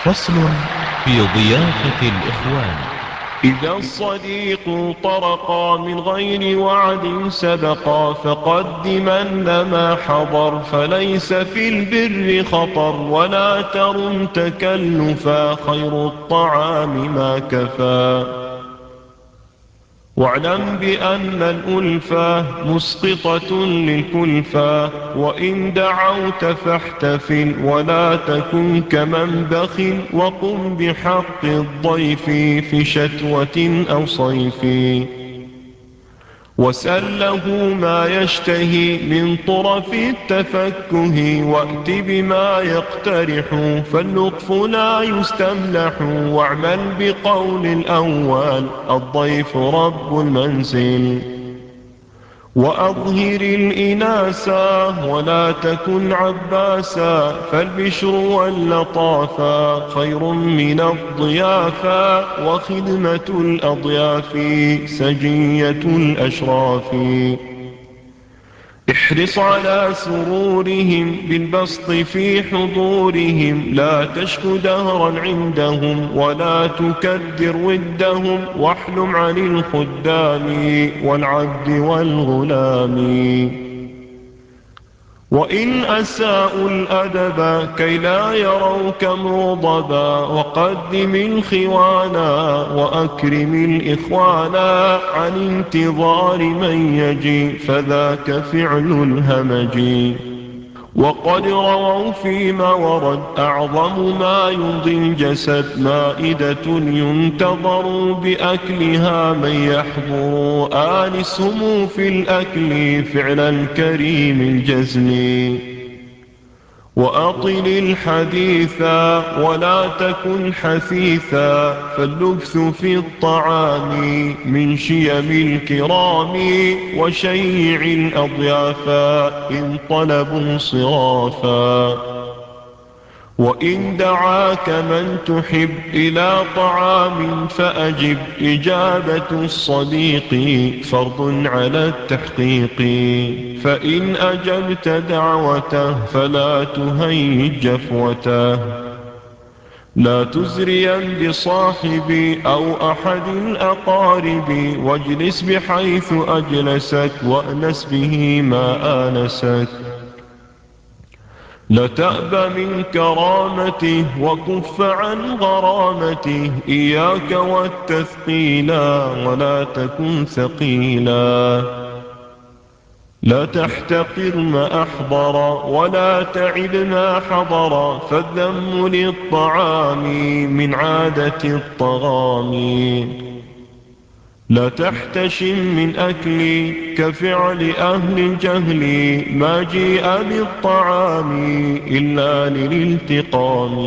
فصل في ضيافة الإخوان. إذا الصديق طرقا من غير وعد سبقا فقدمن ما حضر، فليس في البر خطر ولا ترم تكلفا، خير الطعام ما كفى. واعلم بأن الألفة مسقطة للكلفة، وإن دعوت فاحتفل ولا تكن كمن بخل، وقم بحق الضيف في شتوة أو صيف. واسأل له ما يشتهي من طرف التفكه، وأت بما يقترح فاللطف لا يستملح. واعمل بقول الأول الضيف رب المنزل، وأظهر الإناسا ولا تكن عباسا، فالبشر واللطافا خير من الضيافا، وخدمة الأضياف سجية الأشراف. احرص على سرورهم بالبسط في حضورهم، لا تشك دهرا عندهم ولا تكدر ودهم، واحلم عن الخدام والعبد والغلام. وإن أساءوا الأدب كي لا يروك مغضبا، وقدم الخوانا وأكرم الإخوانا، عن انتظار من يجي فذاك فعل الهمج. وقد رووا فيما ورد أعظم ما يمضي الجسد، مائدة ينتظر بأكلها من يحضر، آنسهم في الأكل فعل الكريم الجزل. وأطل الحديث ولا تكن حثيثا، فاللبث في الطعام من شيم الكرام، وشيع الأضياف إن طلبوا صرافا. وإن دعاك من تحب إلى طعام فأجب، إجابة الصديق فرض على التحقيق. فإن أجبت دعوته فلا تهيج جفوته، لا تزريا بصاحب أو أحد الأقارب، واجلس بحيث أجلسك وأنس به ما آنسك. لا تأب من كرامته وكف عن غرامته، إياك والتثقيلا ولا تكن ثقيلا. لا تحتقر ما أحضر ولا تعد ما حضر، فالذم للطعام من عادة الطغام. لا تحتشم من أكل كفعل أهل الجهل، ما جيء بالطعام إلا للالتقام.